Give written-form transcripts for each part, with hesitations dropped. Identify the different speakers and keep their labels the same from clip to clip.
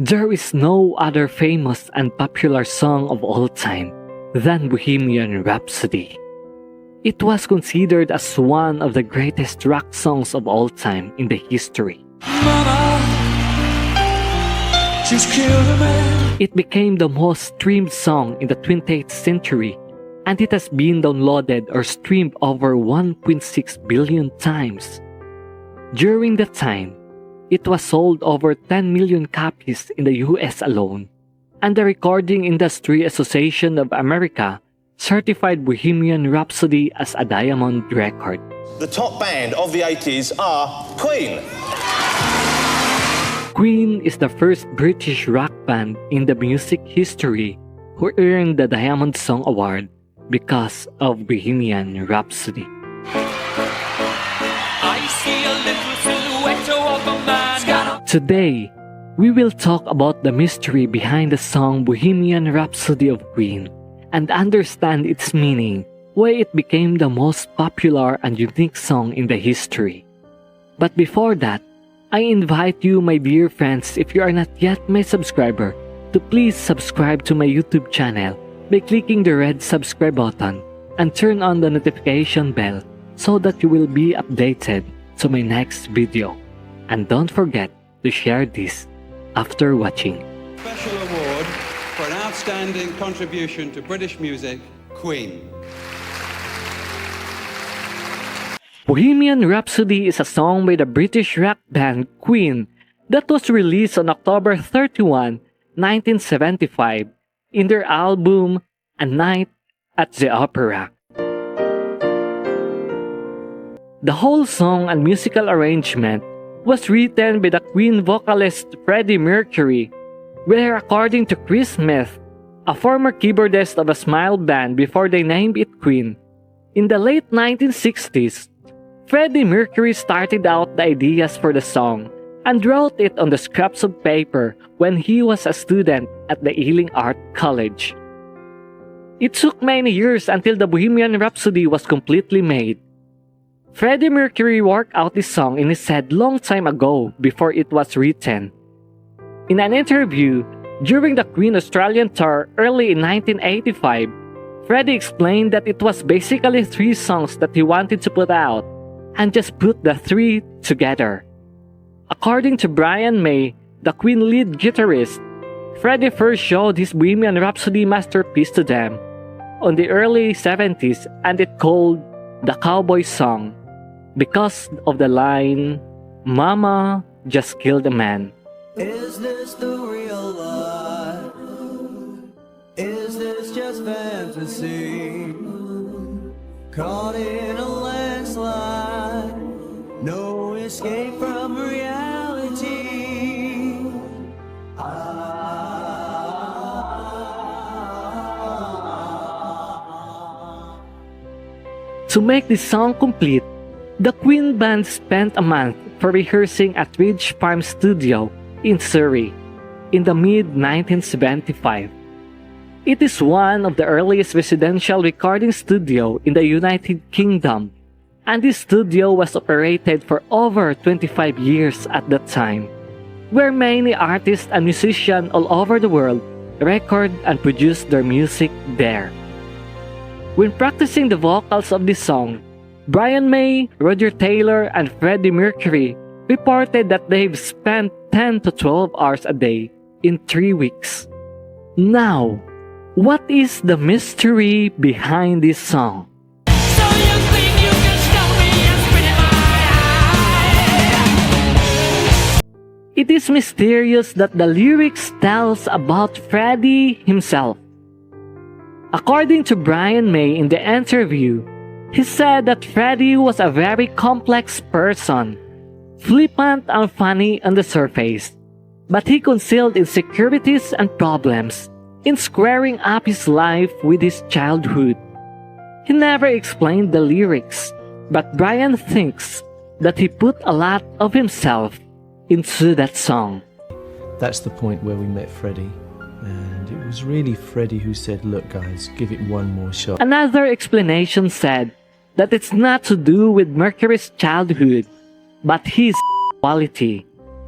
Speaker 1: There is no other famous and popular song of all time than Bohemian Rhapsody. It was considered as one of the greatest rock songs of all time in the history.
Speaker 2: Mama, just killed a man.
Speaker 1: It became the most streamed song in the 20th century, and it has been downloaded or streamed over 1.6 billion times. During that time, it was sold over 10 million copies in the US alone, and the Recording Industry Association of America certified Bohemian Rhapsody as a diamond record.
Speaker 3: The top band of the 80s are Queen.
Speaker 1: Queen is the first British rock band in the music history who earned the Diamond Song Award because of Bohemian Rhapsody.
Speaker 2: I see a little silhouette of a man.
Speaker 1: Today, we will talk about the mystery behind the song Bohemian Rhapsody of Queen and understand its meaning, why it became the most popular and unique song in the history. But before that, I invite you, my dear friends, if you are not yet my subscriber, to please subscribe to my YouTube channel by clicking the red subscribe button and turn on the notification bell so that you will be updated to my next video. And don't forget to share this after watching.
Speaker 4: Special award for an outstanding contribution to British music, Queen.
Speaker 1: Bohemian Rhapsody is a song by the British rock band Queen that was released on October 31, 1975 in their album A Night at the Opera. The whole song and musical arrangement was written by the Queen vocalist Freddie Mercury, where according to Chris Smith, a former keyboardist of a Smile band before they named it Queen, in the late 1960s, Freddie Mercury started out the ideas for the song and wrote it on the scraps of paper when he was a student at the Ealing Art College. It took many years until the Bohemian Rhapsody was completely made. Freddie Mercury worked out this song in his head long time ago before it was written. In an interview during the Queen Australian tour early in 1985, Freddie explained that it was basically 3 songs that he wanted to put out and just put the 3 together. According to Brian May, the Queen lead guitarist, Freddie first showed his Bohemian Rhapsody masterpiece to them on the early 70s and it called the Cowboy Song because of the line, "Mama just killed a man."
Speaker 5: Is this the real life? Is this just fantasy? Caught in a landslide, no escape from reality.
Speaker 1: To make this song complete, the Queen band spent a month for rehearsing at Ridge Farm Studio in Surrey in the mid-1975. It is one of the earliest residential recording studio in the United Kingdom, and this studio was operated for over 25 years at that time, where many artists and musicians all over the world record and produce their music there. When practicing the vocals of this song, Brian May, Roger Taylor, and Freddie Mercury reported that they've spent 10 to 12 hours a day in 3 weeks. Now, what is the mystery behind this song?
Speaker 2: So you think you can stop me and spit in my eye?
Speaker 1: It is mysterious that the lyrics tells about Freddie himself. According to Brian May in the interview, he said that Freddie was a very complex person, flippant and funny on the surface, but he concealed insecurities and problems in squaring up his life with his childhood. He never explained the lyrics, but Brian thinks that he put a lot of himself into that song.
Speaker 6: That's the point where we met Freddie, and it was really Freddie who said, "Look guys, give it one more shot."
Speaker 1: Another explanation said that it's not to do with Mercury's childhood, but his quality,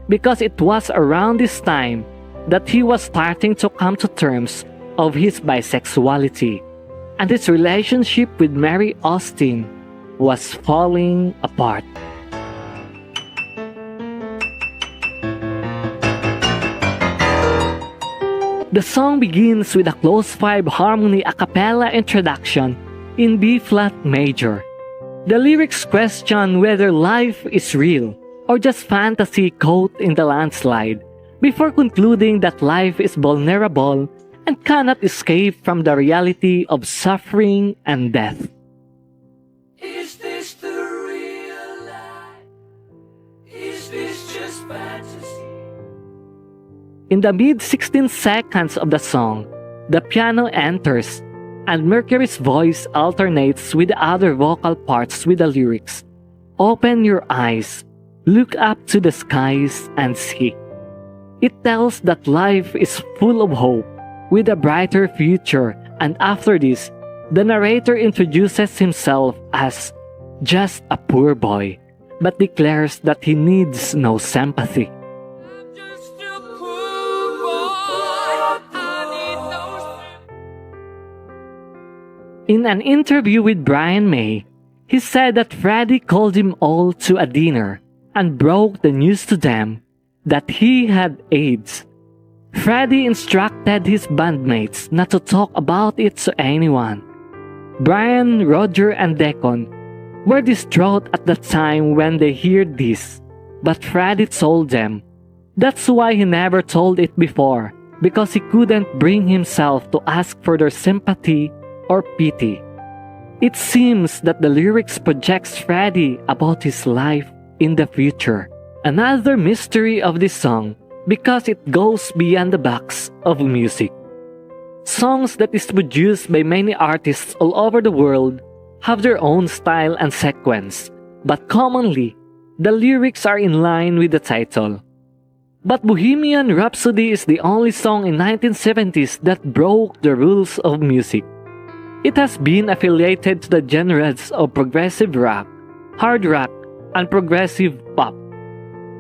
Speaker 1: because it was around this time that he was starting to come to terms of his bisexuality, and his relationship with Mary Austin was falling apart. The song begins with a close 5 harmony a cappella introduction in B-flat major. The lyrics question whether life is real or just fantasy caught in the landslide, before concluding that life is vulnerable and cannot escape from the reality of suffering and death.
Speaker 2: Is this the real life? Is this just fantasy?
Speaker 1: In the mid-16 seconds of the song, the piano enters, and Mercury's voice alternates with the other vocal parts with the lyrics, "Open your eyes, look up to the skies and see." It tells that life is full of hope, with a brighter future, and after this, the narrator introduces himself as just a poor boy, but declares that he needs no sympathy.
Speaker 2: I'm just a poor boy. I need no
Speaker 1: In an interview with Brian May, he said that Freddie called him all to a dinner and broke the news to them that he had AIDS. Freddie instructed his bandmates not to talk about it to anyone. Brian, Roger, and Decon were distraught at the time when they heard this, but Freddie told them that's why he never told it before, because he couldn't bring himself to ask for their sympathy or pity. It seems that the lyrics projects Freddie about his life in the future. Another mystery of this song, because it goes beyond the box of music. Songs that is produced by many artists all over the world have their own style and sequence, but commonly, the lyrics are in line with the title. But Bohemian Rhapsody is the only song in 1970s that broke the rules of music. It has been affiliated to the genres of progressive rock, hard rock, and progressive pop.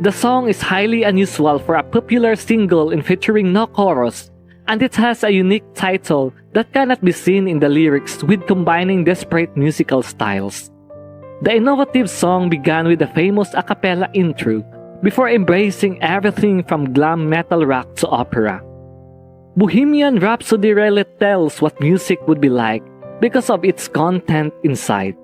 Speaker 1: The song is highly unusual for a popular single in featuring no chorus, and it has a unique title that cannot be seen in the lyrics with combining disparate musical styles. The innovative song began with a famous a cappella intro before embracing everything from glam metal rock to opera. Bohemian Rhapsody really tells what music would be like because of its content inside.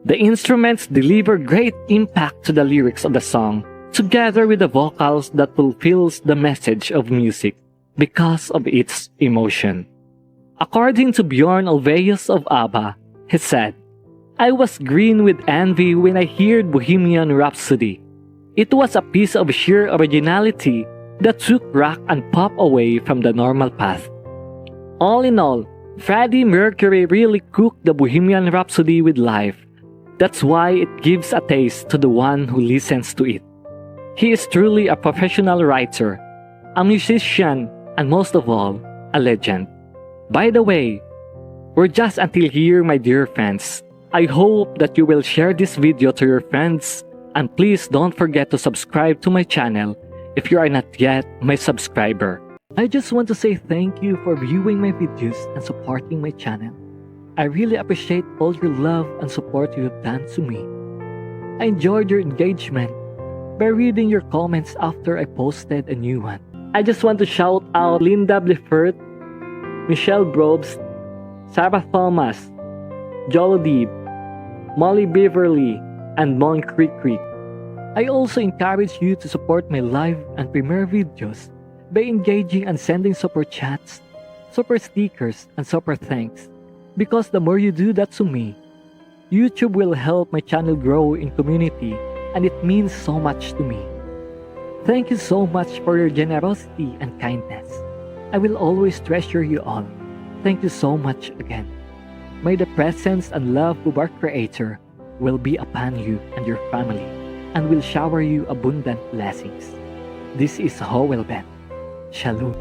Speaker 1: The instruments deliver great impact to the lyrics of the song, together with the vocals that fulfills the message of music because of its emotion. According to Bjorn Ulvaeus of ABBA, he said, "I was green with envy when I heard Bohemian Rhapsody. It was a piece of sheer originality that took rock and pop away from the normal path." All in all, Freddie Mercury really cooked the Bohemian Rhapsody with life. That's why it gives a taste to the one who listens to it. He is truly a professional writer, a musician, and most of all, a legend. By the way, we're just until here, my dear friends. I hope that you will share this video to your friends, and please don't forget to subscribe to my channel if you are not yet my subscriber. I just want to say thank you for viewing my videos and supporting my channel. I really appreciate all your love and support you have done to me. I enjoyed your engagement by reading your comments after I posted a new one. I just want to shout out Linda Blifert, Michelle Brobst, Sarah Thomas, Jolodib, Molly Beverly, and Mon Creek Creek. I also encourage you to support my live and premiere videos by engaging and sending super chats, super stickers, and super thanks. Because the more you do that to me, YouTube will help my channel grow in community, and it means so much to me. Thank you so much for your generosity and kindness. I will always treasure you all. Thank you so much again. May the presence and love of our Creator will be upon you and your family, and will shower you abundant blessings. This is Howell Ben. Shalom.